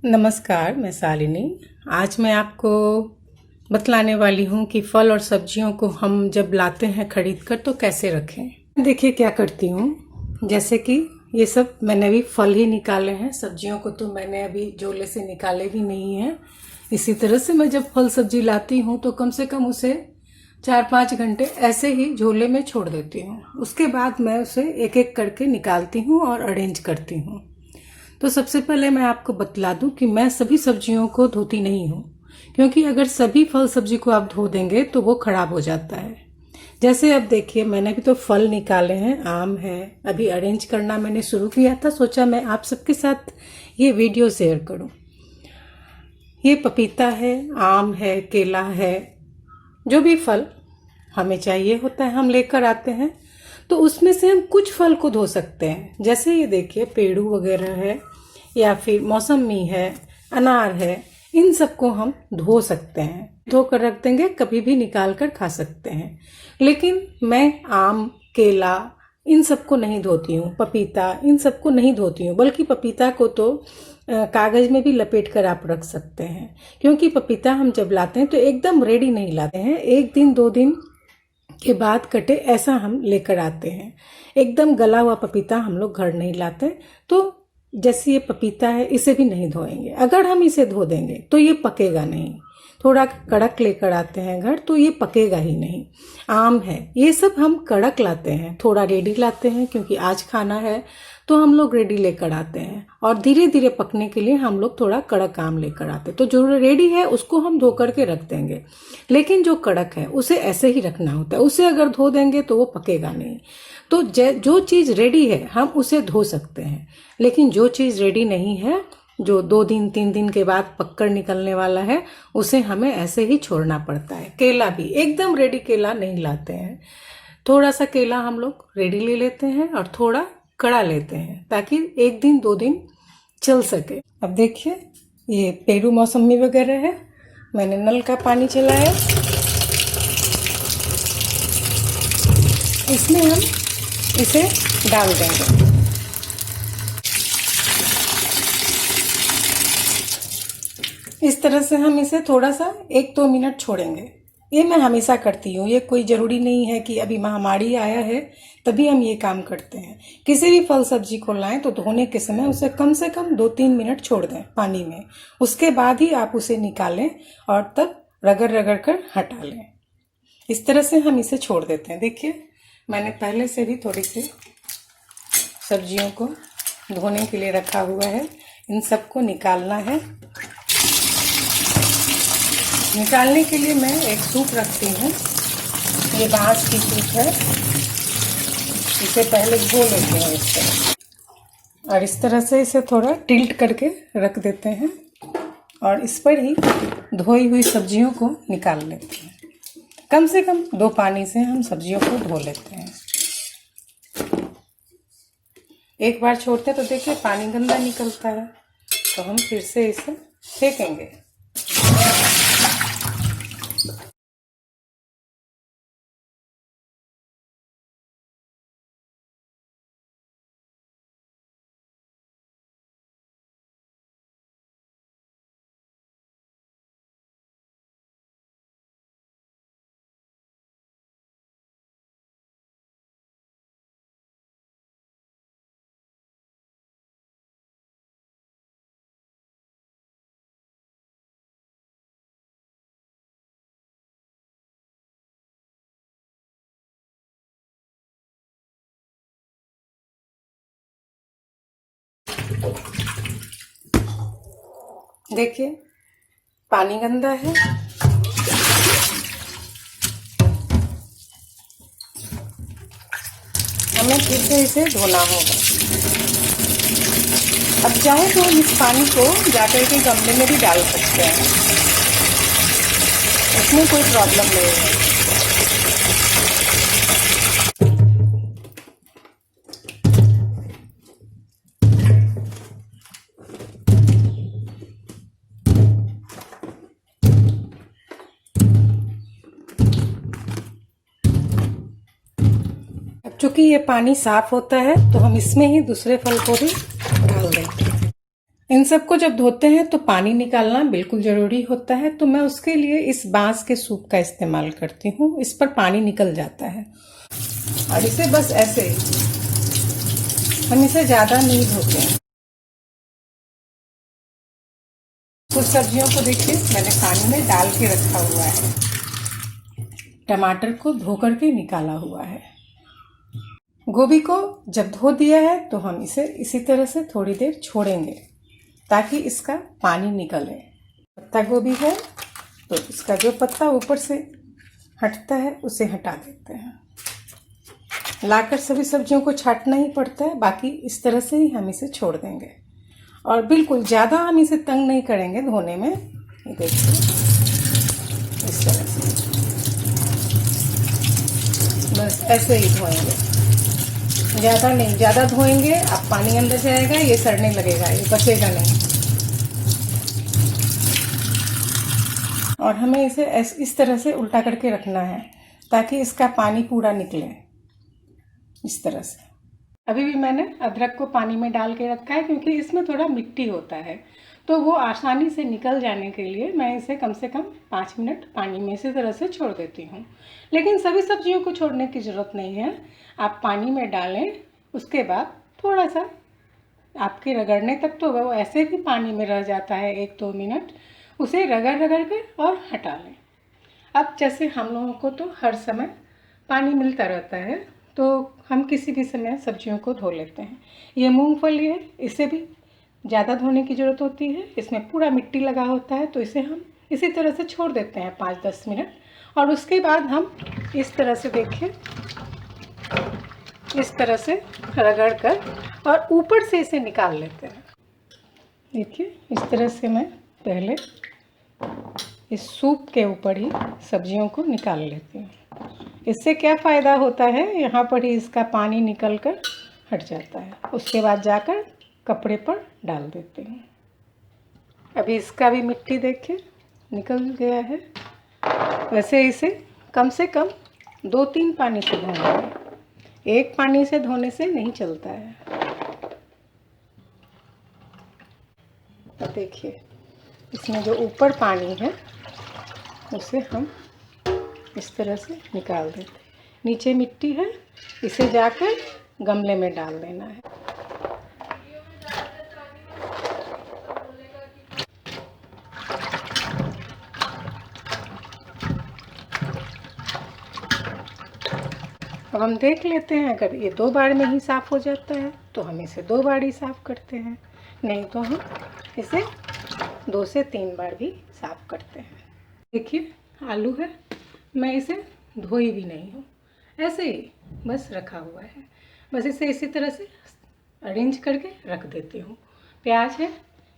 नमस्कार, मैं शालिनी। आज मैं आपको बतलाने वाली हूँ कि फल और सब्जियों को हम जब लाते हैं खरीद कर तो कैसे रखें। देखिए क्या करती हूँ, जैसे कि ये सब मैंने अभी फल ही निकाले हैं, सब्जियों को तो मैंने अभी झोले से निकाले भी नहीं हैं। इसी तरह से मैं जब फल सब्जी लाती हूँ तो कम से कम उसे 4-5 घंटे ऐसे ही झोले में छोड़ देती हूँ। उसके बाद मैं उसे एक एक करके निकालती हूँ और अरेंज करती हूँ। तो सबसे पहले मैं आपको बतला दूं कि मैं सभी सब्जियों को धोती नहीं हूँ, क्योंकि अगर सभी फल सब्जी को आप धो देंगे तो वो खराब हो जाता है। जैसे अब देखिए, मैंने भी तो फल निकाले हैं, आम है, अभी अरेंज करना मैंने शुरू किया था, सोचा मैं आप सबके साथ ये वीडियो शेयर करूं। ये पपीता है, आम है, केला है, जो भी फल हमें चाहिए होता है हम लेकर आते हैं। तो उसमें से हम कुछ फल को धो सकते हैं। जैसे ये देखिए, पेड़ू वगैरह है या फिर मौसमी है, अनार है, इन सबको हम धो सकते हैं, धो कर रख देंगे, कभी भी निकाल कर खा सकते हैं। लेकिन मैं आम, केला इन सबको नहीं धोती हूँ, पपीता इन सबको नहीं धोती हूँ। बल्कि पपीता को तो कागज में भी लपेट कर आप रख सकते हैं, क्योंकि पपीता हम जब लाते हैं तो एकदम रेडी नहीं लाते हैं, 1 दिन 2 दिन के बाद कटे ऐसा हम लेकर आते हैं। एकदम गला हुआ पपीता हम लोग घर नहीं लाते। तो जैसे ये पपीता है, इसे भी नहीं धोएंगे। अगर हम इसे धो देंगे तो ये पकेगा नहीं। थोड़ा कड़क लेकर आते हैं घर तो ये पकेगा ही नहीं। आम है, ये सब हम कड़क लाते हैं, थोड़ा रेडी लाते हैं, क्योंकि आज खाना है तो हम लोग रेडी लेकर आते हैं, और धीरे धीरे पकने के लिए हम लोग थोड़ा कड़क आम लेकर आते हैं। तो जो रेडी है उसको हम धो करके रख देंगे, लेकिन जो कड़क है उसे ऐसे ही रखना होता है। उसे अगर धो देंगे तो वो पकेगा नहीं। तो जो चीज़ रेडी है हम उसे धो सकते हैं, लेकिन जो चीज़ रेडी नहीं है, जो 2 दिन 3 दिन के बाद पककर निकलने वाला है, उसे हमें ऐसे ही छोड़ना पड़ता है। केला भी एकदम रेडी केला नहीं लाते हैं। थोड़ा सा केला हम लोग रेडी ले लेते हैं और थोड़ा कड़ा लेते हैं, ताकि 1 दिन 2 दिन चल सके। अब देखिए, ये पेरू मौसमी वगैरह है, मैंने नल का पानी चलाया, इसमें हम इसे डाल देंगे। इस तरह से हम इसे थोड़ा सा 1-2 मिनट छोड़ेंगे। ये मैं हमेशा करती हूँ, ये कोई ज़रूरी नहीं है कि अभी महामारी आया है तभी हम ये काम करते हैं। किसी भी फल सब्जी को लाएं तो धोने के समय उसे कम से कम 2-3 मिनट छोड़ दें पानी में। उसके बाद ही आप उसे निकालें और तब रगड़ रगड़ कर हटा लें। इस तरह से हम इसे छोड़ देते हैं। देखिए, मैंने पहले से भी थोड़ी सी सब्जियों को धोने के लिए रखा हुआ है। इन सबको निकालना है। निकालने के लिए मैं एक सूप रखती हूँ, ये बांस की सूप है। इसे पहले धो लेते हैं इस तरह, और इस तरह से इसे थोड़ा टिल्ट करके रख देते हैं, और इस पर ही धोई हुई सब्जियों को निकाल लेते हैं। कम से कम 2 पानी से हम सब्जियों को धो लेते हैं। एक बार छोड़ते हैं तो देखिए पानी गंदा निकलता है, तो हम फिर से इसे फेंकेंगे। देखिए, पानी गंदा है, हमें फिर से इसे धोना होगा। अब चाहे तो हम इस पानी को जाकर के गमले में भी डाल सकते हैं, इसमें कोई प्रॉब्लम नहीं है। चूंकि ये पानी साफ होता है तो हम इसमें ही दूसरे फल को भी डाल देंगे। इन सबको जब धोते हैं तो पानी निकालना बिल्कुल ज़रूरी होता है, तो मैं उसके लिए इस बांस के सूप का इस्तेमाल करती हूँ। इस पर पानी निकल जाता है और इसे बस ऐसे हम इसे ज़्यादा नहीं धोते हैं। कुछ सब्जियों को देखिए मैंने पानी में डाल के रखा हुआ है, टमाटर को धो करके निकाला हुआ है। गोभी को जब धो दिया है तो हम इसे इसी तरह से थोड़ी देर छोड़ेंगे ताकि इसका पानी निकले। पत्ता गोभी है तो इसका जो पत्ता ऊपर से हटता है उसे हटा देते हैं। लाकर सभी सब्जियों को छांटना ही पड़ता है, बाकी इस तरह से ही हम इसे छोड़ देंगे और बिल्कुल ज़्यादा हम इसे तंग नहीं करेंगे धोने में। ये देखिए इस तरह से बस ऐसे ही धोएंगे, ज़्यादा नहीं। ज़्यादा धोएंगे अब पानी अंदर जाएगा, ये सड़ने लगेगा, ये बचेगा नहीं। और हमें इसे इस तरह से उल्टा करके रखना है ताकि इसका पानी पूरा निकले, इस तरह से। अभी भी मैंने अदरक को पानी में डाल के रखा है क्योंकि इसमें थोड़ा मिट्टी होता है, तो वो आसानी से निकल जाने के लिए मैं इसे कम से कम 5 मिनट पानी में इसी तरह से छोड़ देती हूँ। लेकिन सभी सब्जियों को छोड़ने की ज़रूरत नहीं है, आप पानी में डालें, उसके बाद थोड़ा सा आपके रगड़ने तक तो वो ऐसे भी पानी में रह जाता है 1-2 मिनट, उसे रगड़ रगड़ कर और हटा लें। अब जैसे हम लोगों को तो हर समय पानी मिलता रहता है, तो हम किसी भी समय सब्जियों को धो लेते हैं। ये मूंगफली है, इसे भी ज़्यादा धोने की ज़रूरत होती है, इसमें पूरा मिट्टी लगा होता है, तो इसे हम इसी तरह से छोड़ देते हैं 5-10 मिनट। और उसके बाद हम इस तरह से देखिए, इस तरह से रगड़ कर और ऊपर से इसे निकाल लेते हैं। देखिए इस तरह से मैं पहले इस सूप के ऊपर ही सब्जियों को निकाल लेती हूँ। इससे क्या फ़ायदा होता है, यहाँ पर ही इसका पानी निकल कर हट जाता है, उसके बाद जाकर कपड़े पर डाल देते हैं। अभी इसका भी मिट्टी देखिए निकल गया है। वैसे इसे कम से कम 2-3 पानी से धोना है, एक पानी से धोने से नहीं चलता है। देखिए इसमें जो ऊपर पानी है उसे हम इस तरह से निकाल देते हैं। नीचे मिट्टी है, इसे जाकर गमले में डाल देना है। अब हम देख लेते हैं, अगर ये 2 बार में ही साफ़ हो जाता है तो हम इसे 2 बार ही साफ़ करते हैं, नहीं तो हम इसे 2 से 3 बार भी साफ़ करते हैं। देखिए आलू है, मैं इसे धोई भी नहीं हूँ, ऐसे ही बस रखा हुआ है, बस इसे इसी तरह से अरेंज करके रख देती हूँ। प्याज है,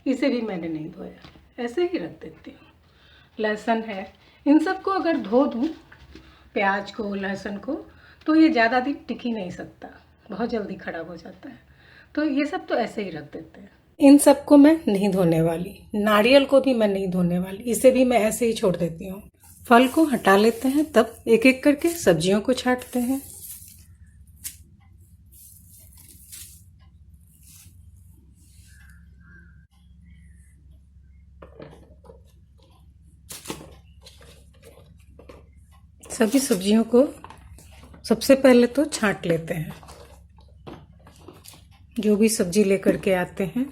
इसे भी मैंने नहीं धोया, ऐसे ही रख देती हूँ। लहसुन है, इन सबको अगर धो दूँ, प्याज को, लहसुन को, तो ये ज़्यादा दिन टिक ही नहीं सकता, बहुत जल्दी ख़राब हो जाता है, तो ये सब तो ऐसे ही रख देते हैं। इन सबको मैं नहीं धोने वाली, नारियल को भी मैं नहीं धोने वाली, इसे भी मैं ऐसे ही छोड़ देती हूँ। फल को हटा लेते हैं, तब एक एक करके सब्जियों को छांटते हैं। सभी सब्जियों को सबसे पहले तो छांट लेते हैं, जो भी सब्जी लेकर के आते हैं।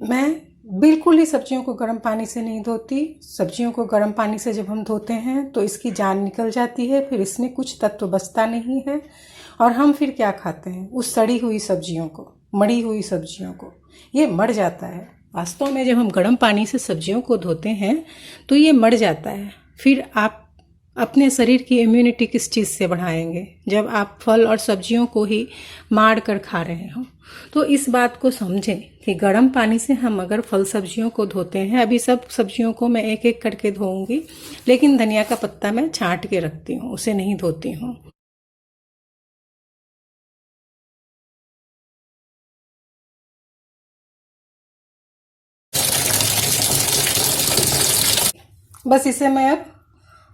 मैं बिल्कुल ही सब्जियों को गर्म पानी से नहीं धोती। सब्जियों को गर्म पानी से जब हम धोते हैं तो इसकी जान निकल जाती है, फिर इसमें कुछ तत्व बचता नहीं है, और हम फिर क्या खाते हैं, उस सड़ी हुई सब्जियों को, मड़ी हुई सब्जियों को, ये मर जाता है। वास्तव में जब हम गर्म पानी से सब्जियों को धोते हैं तो ये मर जाता है। फिर आप अपने शरीर की इम्यूनिटी किस चीज़ से बढ़ाएंगे, जब आप फल और सब्जियों को ही मार कर खा रहे हो। तो इस बात को समझें कि गर्म पानी से हम अगर फल सब्जियों को धोते हैं, अभी सब सब्जियों को मैं एक एक करके धोऊंगी, लेकिन धनिया का पत्ता मैं छांट के रखती हूँ, उसे नहीं धोती हूँ। बस इसे मैं अब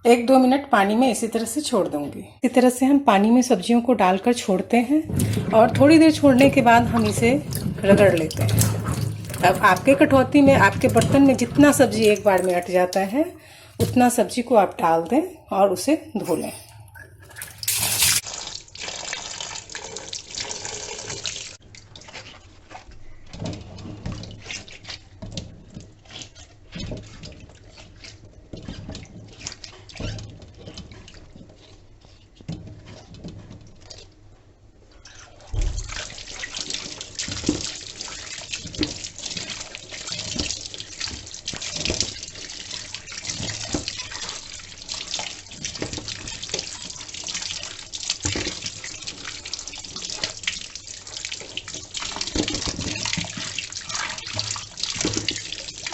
1-2 मिनट पानी में इसी तरह से छोड़ दूंगी। इसी तरह से हम पानी में सब्जियों को डालकर छोड़ते हैं और थोड़ी देर छोड़ने के बाद हम इसे रगड़ लेते हैं। अब आपके कटौती में, आपके बर्तन में जितना सब्जी एक बार में अट जाता है उतना सब्जी को आप डाल दें और उसे धो लें।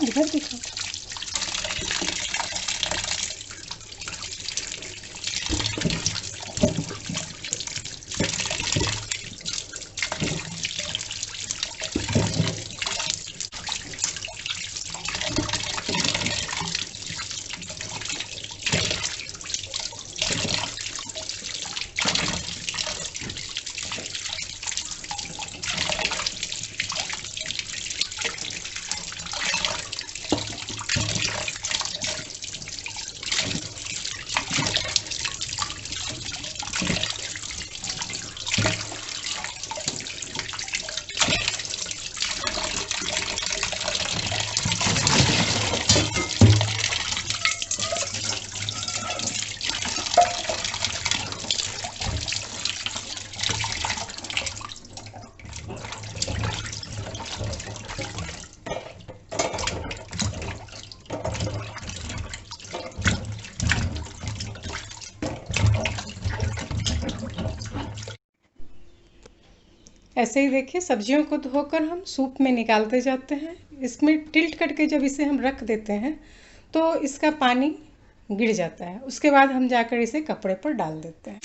इधर दिखाओ। ऐसे ही देखिए सब्जियों को धोकर हम सूप में निकालते जाते हैं। इसमें टिल्ट करके जब इसे हम रख देते हैं तो इसका पानी गिर जाता है। उसके बाद हम जाकर इसे कपड़े पर डाल देते हैं।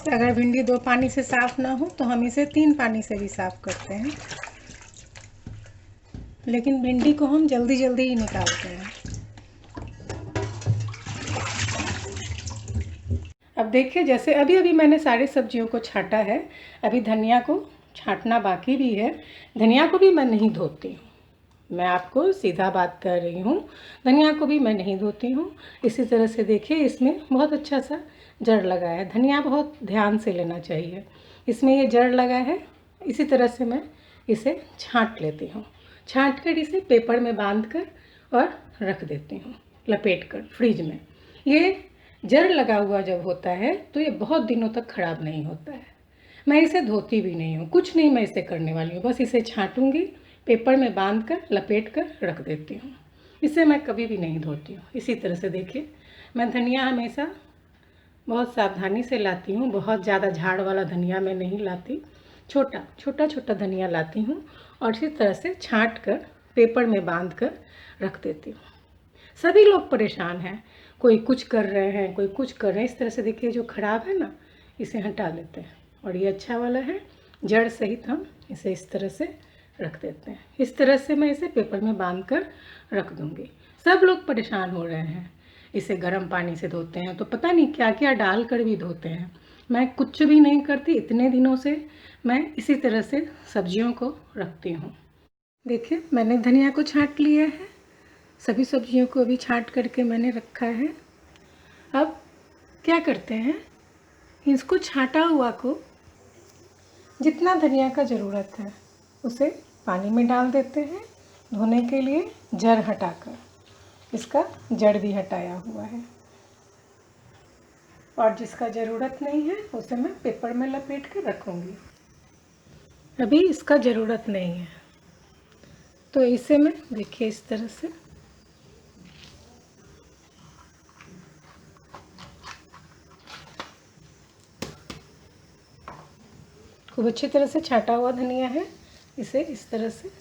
अगर भिंडी 2 पानी से साफ ना हो तो हम इसे 3 पानी से भी साफ करते हैं, लेकिन भिंडी को हम जल्दी जल्दी ही निकालते हैं। अब देखिए जैसे अभी अभी मैंने सारी सब्जियों को छाटा है, अभी धनिया को छाटना बाकी भी है। धनिया को भी मैं नहीं धोती हूँ, मैं आपको सीधा बात कर रही हूँ। धनिया को भी मैं नहीं धोती हूँ। इसी तरह से देखिए इसमें बहुत अच्छा सा जड़ लगा है। धनिया बहुत ध्यान से लेना चाहिए, इसमें ये जड़ लगा है। इसी तरह से मैं इसे छांट लेती हूँ। छांट कर इसे पेपर में बांध कर और रख देती हूँ लपेट कर फ्रिज में। ये जड़ लगा हुआ जब होता है तो ये बहुत दिनों तक ख़राब नहीं होता है। मैं इसे धोती भी नहीं हूँ, कुछ नहीं मैं इसे करने वाली हूँ, बस इसे छांटूँगी, पेपर में बांध कर लपेट कर रख देती हूँ। इसे मैं कभी भी नहीं धोती हूँ। इसी तरह से देखिए मैं धनिया हमेशा बहुत सावधानी से लाती हूँ। बहुत ज़्यादा झाड़ वाला धनिया मैं नहीं लाती, छोटा छोटा धनिया लाती हूँ और इसी तरह से छांट कर पेपर में बांध कर रख देती हूँ। सभी लोग परेशान हैं, कोई कुछ कर रहे हैं, कोई कुछ कर रहे हैं। इस तरह से देखिए जो ख़राब है ना इसे हटा लेते हैं और ये अच्छा वाला है जड़ सहित हम इसे इस तरह से रख देते हैं। इस तरह से मैं इसे पेपर में बांध कर रख दूँगी। सब लोग परेशान हो रहे हैं, इसे गर्म पानी से धोते हैं तो पता नहीं क्या क्या डाल कर भी धोते हैं। मैं कुछ भी नहीं करती, इतने दिनों से मैं इसी तरह से सब्जियों को रखती हूँ। देखिए मैंने धनिया को छांट लिया है, सभी सब्जियों को भी छांट करके मैंने रखा है। अब क्या करते हैं, इसको छांटा हुआ को जितना धनिया का ज़रूरत है उसे पानी में डाल देते हैं धोने के लिए, जड़ हटाकर। इसका जड़ भी हटाया हुआ है। और जिसका ज़रूरत नहीं है उसे मैं पेपर में लपेट के रखूँगी। अभी इसका ज़रूरत नहीं है तो इसे मैं देखिए इस तरह से खूब अच्छी तरह से छाटा हुआ धनिया है, इसे इस तरह से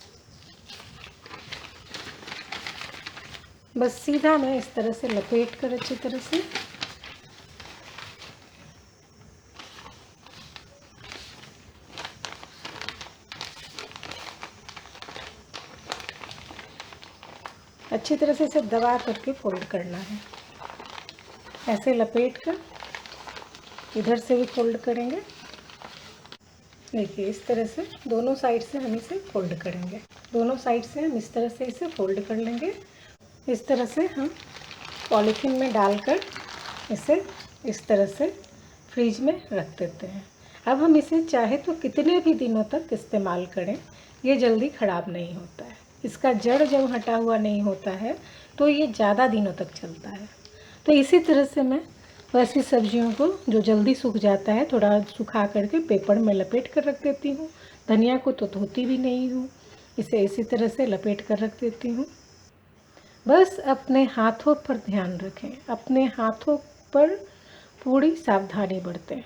बस सीधा मैं इस तरह से लपेट कर अच्छी तरह से अच्छी तरह से इसे दबा करके फोल्ड करना है। ऐसे लपेट कर इधर से भी फोल्ड करेंगे। देखिए इस तरह से दोनों साइड से हम इसे फोल्ड करेंगे। दोनों साइड से हम इस तरह से इसे फोल्ड कर लेंगे। इस तरह से हम पॉलीथीन में डालकर इसे इस तरह से फ्रिज में रख देते हैं। अब हम इसे चाहे तो कितने भी दिनों तक इस्तेमाल करें, ये जल्दी ख़राब नहीं होता है। इसका जड़ जब हटा हुआ नहीं होता है तो ये ज़्यादा दिनों तक चलता है। तो इसी तरह से मैं वैसी सब्जियों को जो जल्दी सूख जाता है थोड़ा सुखा करके पेपर में लपेट कर रख देती हूँ। धनिया को तो धोती भी नहीं हूँ, इसे इसी तरह से लपेट कर रख देती हूँ। बस अपने हाथों पर ध्यान रखें, अपने हाथों पर पूरी सावधानी बरतें।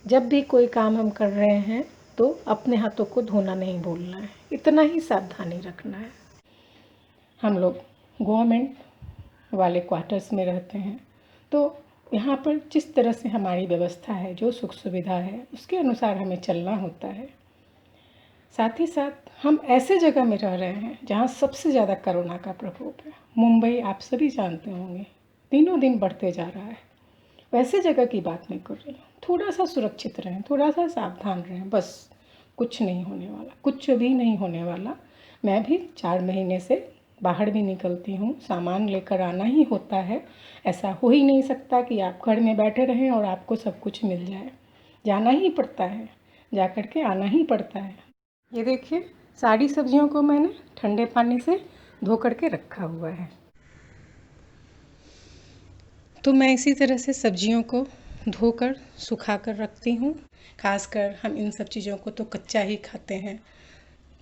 जब भी कोई काम हम कर रहे हैं तो अपने हाथों को धोना नहीं भूलना है, इतना ही सावधानी रखना है। हम लोग गवर्नमेंट वाले क्वार्टर्स में रहते हैं तो यहाँ पर जिस तरह से हमारी व्यवस्था है, जो सुख सुविधा है, उसके अनुसार हमें चलना होता है। साथ ही साथ हम ऐसे जगह में रह रहे हैं जहाँ सबसे ज़्यादा कोरोना का प्रकोप है। मुंबई आप सभी जानते होंगे दिनों दिन बढ़ते जा रहा है। वैसे जगह की बात नहीं कर रही हूँ। थोड़ा सा सुरक्षित रहें, थोड़ा सा सावधान रहें, बस कुछ नहीं होने वाला, कुछ भी नहीं होने वाला। मैं भी 4 महीने से बाहर भी निकलती हूँ, सामान लेकर आना ही होता है। ऐसा हो ही नहीं सकता कि आप घर में बैठे रहें और आपको सब कुछ मिल जाए। जाना ही पड़ता है, जा कर के आना ही पड़ता है। ये देखिए सारी सब्जियों को मैंने ठंडे पानी से धो करके रखा हुआ है। तो मैं इसी तरह से सब्जियों को धोकर सुखा कर रखती हूँ। खासकर हम इन सब चीज़ों को तो कच्चा ही खाते हैं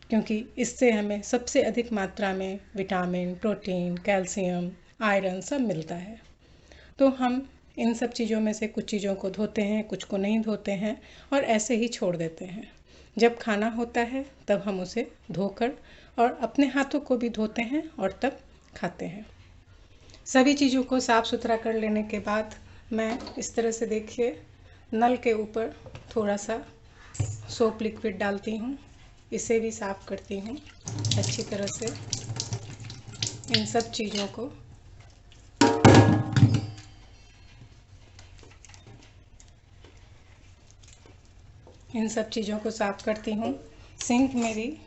क्योंकि इससे हमें सबसे अधिक मात्रा में विटामिन, प्रोटीन, कैल्शियम, आयरन सब मिलता है। तो हम इन सब चीज़ों में से कुछ चीज़ों को धोते हैं, कुछ को नहीं धोते हैं और ऐसे ही छोड़ देते हैं। जब खाना होता है तब हम उसे धोकर और अपने हाथों को भी धोते हैं और तब खाते हैं। सभी चीज़ों को साफ़ सुथरा कर लेने के बाद मैं इस तरह से देखिए नल के ऊपर थोड़ा सा सोप लिक्विड डालती हूँ। इसे भी साफ़ करती हूँ अच्छी तरह से। इन सब चीज़ों को साफ़ करती हूँ। सिंक में भी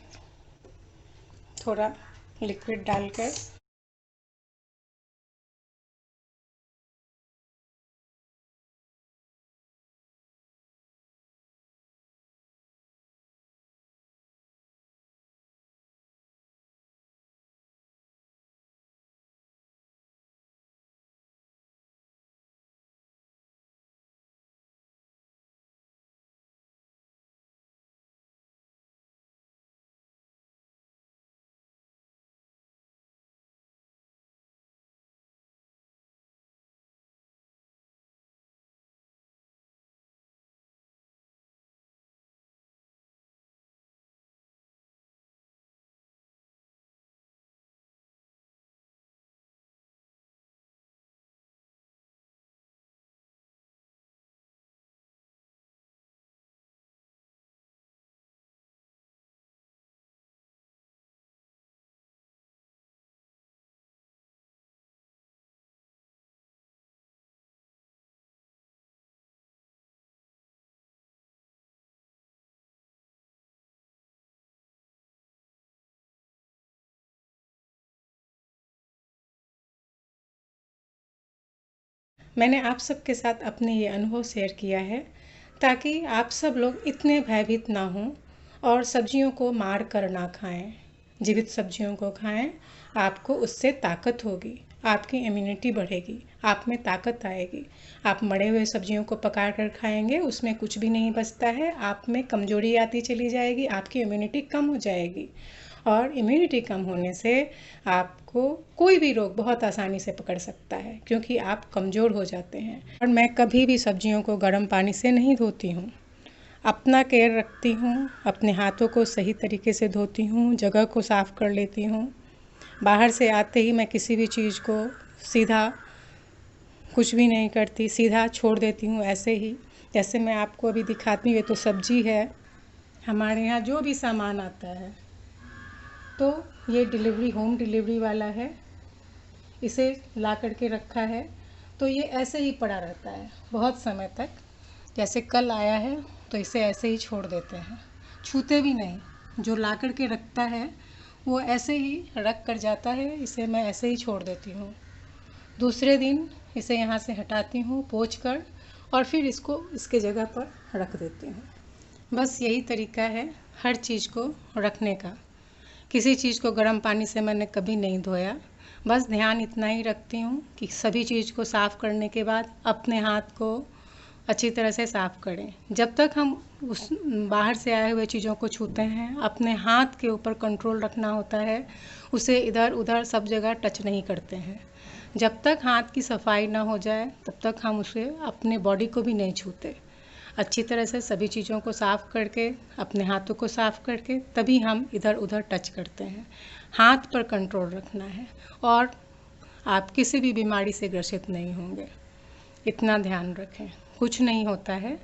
थोड़ा लिक्विड डालकर मैंने आप सबके साथ अपने ये अनुभव शेयर किया है ताकि आप सब लोग इतने भयभीत ना हों और सब्जियों को मार कर ना खाएं। जीवित सब्जियों को खाएं, आपको उससे ताकत होगी, आपकी इम्यूनिटी बढ़ेगी, आप में ताकत आएगी। आप मरे हुए सब्जियों को पका कर खाएंगे, उसमें कुछ भी नहीं बचता है, आप में कमजोरी आती चली जाएगी, आपकी इम्यूनिटी कम हो जाएगी। और इम्यूनिटी कम होने से आपको कोई भी रोग बहुत आसानी से पकड़ सकता है, क्योंकि आप कमज़ोर हो जाते हैं। और मैं कभी भी सब्जियों को गर्म पानी से नहीं धोती हूँ। अपना केयर रखती हूँ, अपने हाथों को सही तरीके से धोती हूँ, जगह को साफ़ कर लेती हूँ। बाहर से आते ही मैं किसी भी चीज़ को सीधा कुछ भी नहीं करती, सीधा छोड़ देती हूँ ऐसे ही। जैसे मैं आपको अभी दिखाती हूँ, ये तो सब्जी है। हमारे यहाँ जो भी सामान आता है तो ये होम डिलीवरी वाला है, इसे ला करके रखा है, तो ये ऐसे ही पड़ा रहता है बहुत समय तक। जैसे कल आया है तो इसे ऐसे ही छोड़ देते हैं, छूते भी नहीं। जो ला करके रखता है वो ऐसे ही रख कर जाता है, इसे मैं ऐसे ही छोड़ देती हूँ। दूसरे दिन इसे यहाँ से हटाती हूँ पोंछ कर, और फिर इसको इसके जगह पर रख देती हूँ। बस यही तरीका है हर चीज़ को रखने का। किसी चीज़ को गर्म पानी से मैंने कभी नहीं धोया। बस ध्यान इतना ही रखती हूँ कि सभी चीज़ को साफ़ करने के बाद अपने हाथ को अच्छी तरह से साफ़ करें। जब तक हम उस बाहर से आए हुए चीज़ों को छूते हैं, अपने हाथ के ऊपर कंट्रोल रखना होता है, उसे इधर उधर सब जगह टच नहीं करते हैं। जब तक हाथ की सफाई ना हो जाए तब तक हम उसे अपने बॉडी को भी नहीं छूते। अच्छी तरह से सभी चीज़ों को साफ़ करके, अपने हाथों को साफ़ करके तभी हम इधर उधर टच करते हैं। हाथ पर कंट्रोल रखना है और आप किसी भी बीमारी से ग्रसित नहीं होंगे। इतना ध्यान रखें। कुछ नहीं होता है,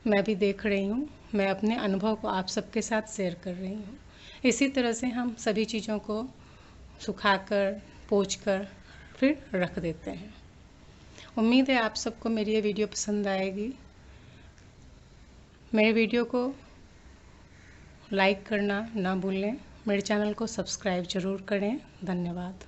मैं भी देख रही हूँ, मैं अपने अनुभव को आप सबके साथ शेयर कर रही हूँ। इसी तरह से हम सभी चीज़ों को सुखाकर, पोंछकर फिर रख देते हैं। उम्मीद है आप सबको मेरी ये वीडियो पसंद आएगी। मेरे वीडियो को लाइक करना ना भूलें, मेरे चैनल को सब्सक्राइब ज़रूर करें। धन्यवाद।